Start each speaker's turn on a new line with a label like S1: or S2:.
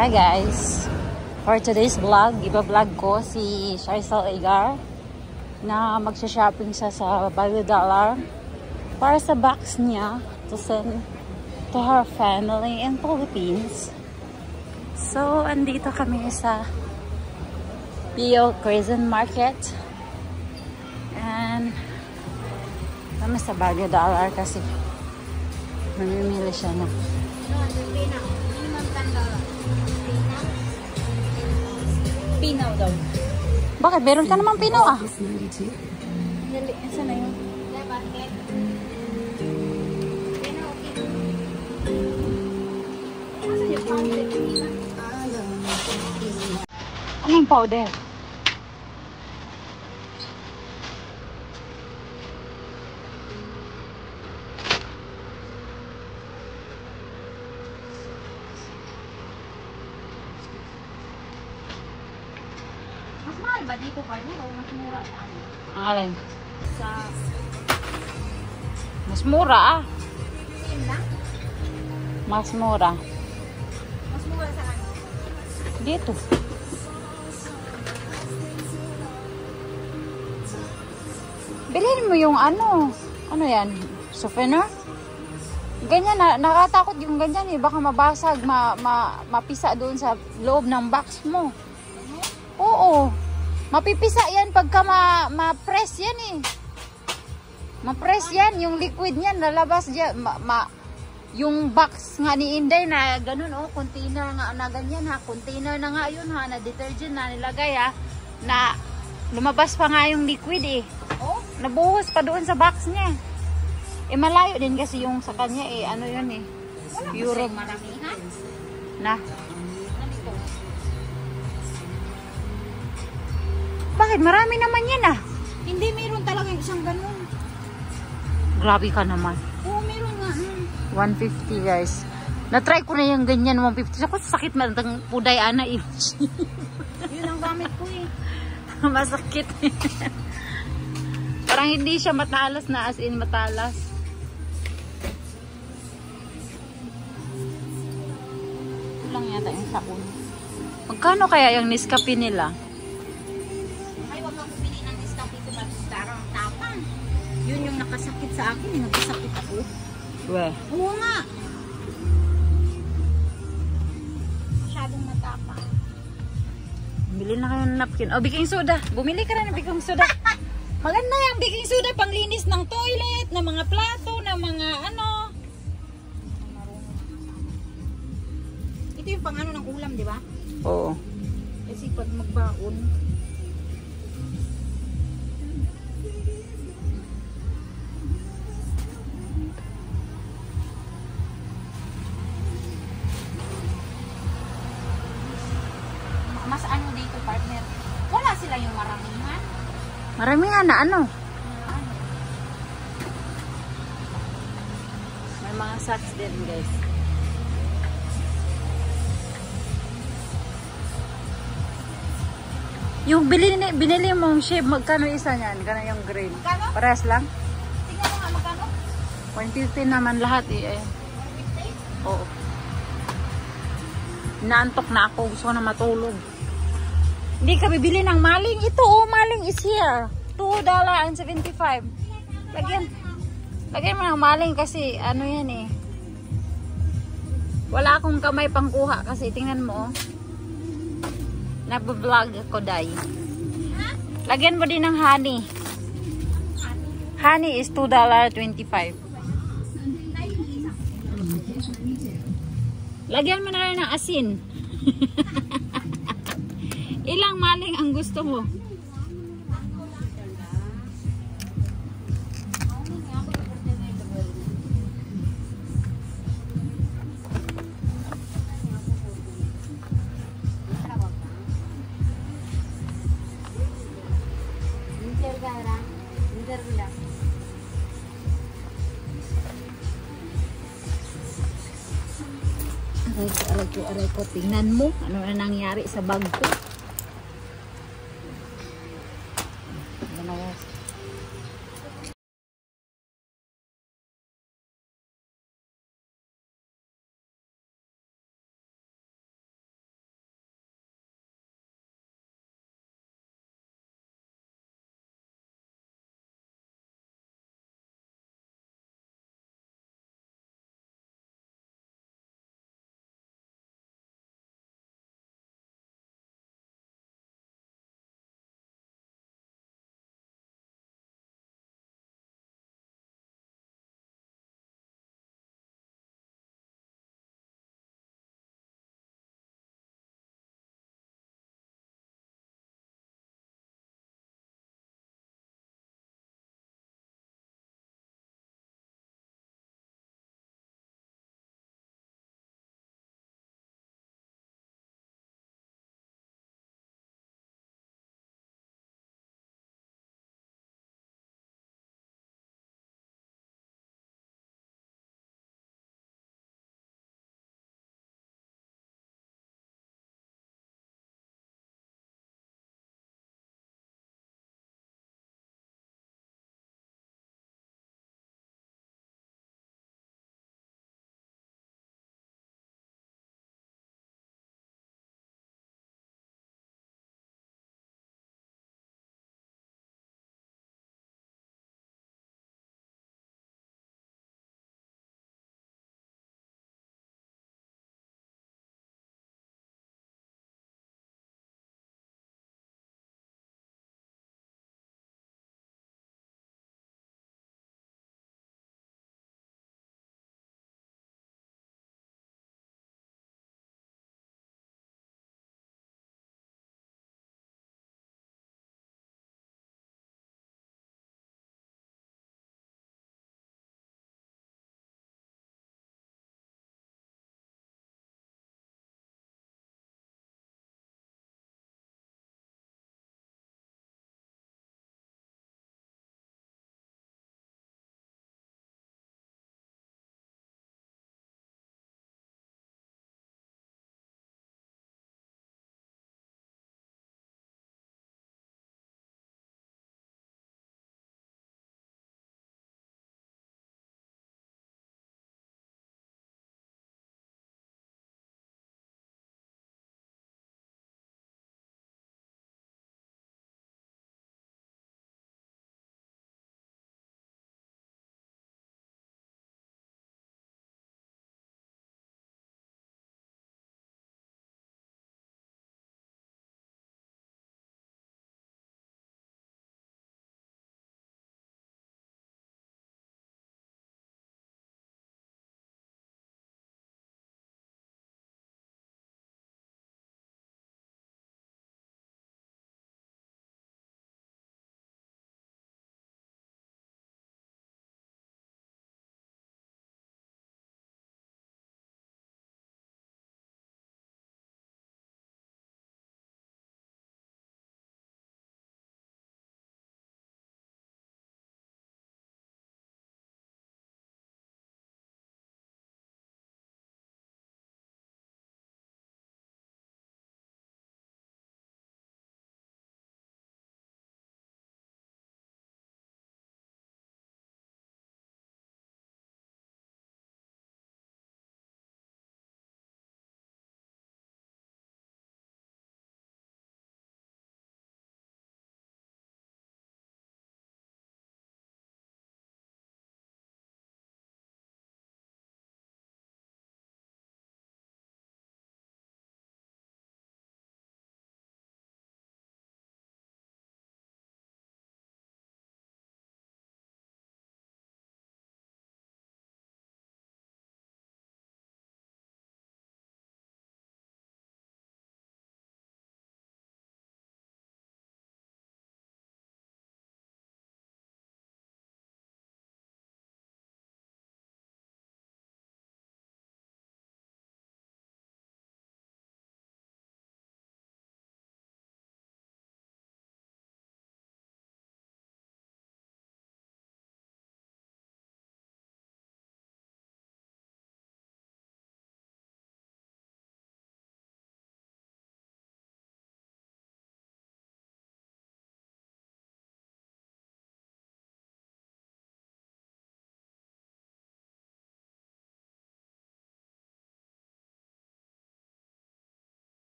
S1: Hi guys! For today's vlog, iba-vlog ko si Shaisal Agar na magsha-shopping siya sa Value Dollar para sa box niya to send to her family in Philippines. So, andito kami sa P.O. Crescent Market and kami sa Value Dollar kasi mamimili siya na.
S2: Pinaw daw.
S1: Bakit? Meron ka namang pinaw ah.
S2: Dali, saan na yun?
S1: Anong powder?
S2: Mas mahal ba dito kayo o mas mura sa ano?
S1: Ang alin?
S2: Sa...
S1: Mas mura ah.
S2: Yun lang?
S1: Mas mura.
S2: Mas mura sa ano?
S1: Dito. Bilhin mo yung ano. Ano yan? Souvenir? Ganyan na. Nakatakot yung ganyan eh. Baka mabasag, mapisa doon sa loob ng box mo. Oo. Mapipisa yan pagka ma-press yan eh. Ma-press yan. Yung liquid niyan lalabas dyan. Yung box nga ni Inday na ganun oh. Container nga na ganyan ha. Container na nga yun ha. Na detergent na nilagay ha. Na lumabas pa nga yung liquid eh. Oh, nabuhos pa doon sa box niya. Eh malayo din kasi yung sa kanya eh. Ano yun eh. Europe.
S2: Maramihan?
S1: Na.
S2: Nandito.
S1: Bakit? Marami naman yan ah.
S2: Hindi, meron talaga isang ganun.
S1: Grabe ka naman.
S2: Oo, meron nga.
S1: 150 guys. Na-try ko na yung ganyan 150. Ako sakit man ng puday ana eh.
S2: Yun ang gamit ko eh.
S1: Masakit. Parang hindi siya matalas na as in matalas. Ito lang yata yung sabon. Magkano kaya yung Nescafe nila?
S2: Ay, wag kang bumili ng Nescafe ko ba? Parang tapang. Yun yung nakasakit sa akin. Nakasakit ako.
S1: Weh.
S2: Oo nga. Masyadong matapang.
S1: Bili na kayo ng napkin. Oh, baking soda. Bumili ka na ng baking soda. Maganda yung baking soda panglinis ng toilet, ng mga plato, ng mga ano.
S2: Ito yung pang ano ng ulam, di ba?
S1: Oo.
S2: Kasi pag magbaon. Mas ano dito, partner? Wala sila yung maramihan.
S1: Maramihan na ano. May mga socks din guys. Yung binili mong shape, magkano isa niyan? Gana yung green.
S2: Magkano?
S1: Parehas lang?
S2: Tingnan mo nga magkano?
S1: 150 naman lahat eh.
S2: 150?
S1: Oo. Naantok na ako. Gusto ko na matulog. Hindi ka bibili ng maling. Ito oh, maling is here. $2.75. Lagyan mo ng maling kasi ano yan eh. Wala akong kamay pangkuha kasi tingnan mo oh. Nagbo-vlog ako dahil. Lagyan mo din ng honey. Honey is $2.25. Lagyan mo na rin ng asin. Ilang maling ang gusto mo? Aray ko, tingnan mo ano na nangyari sa bag ko.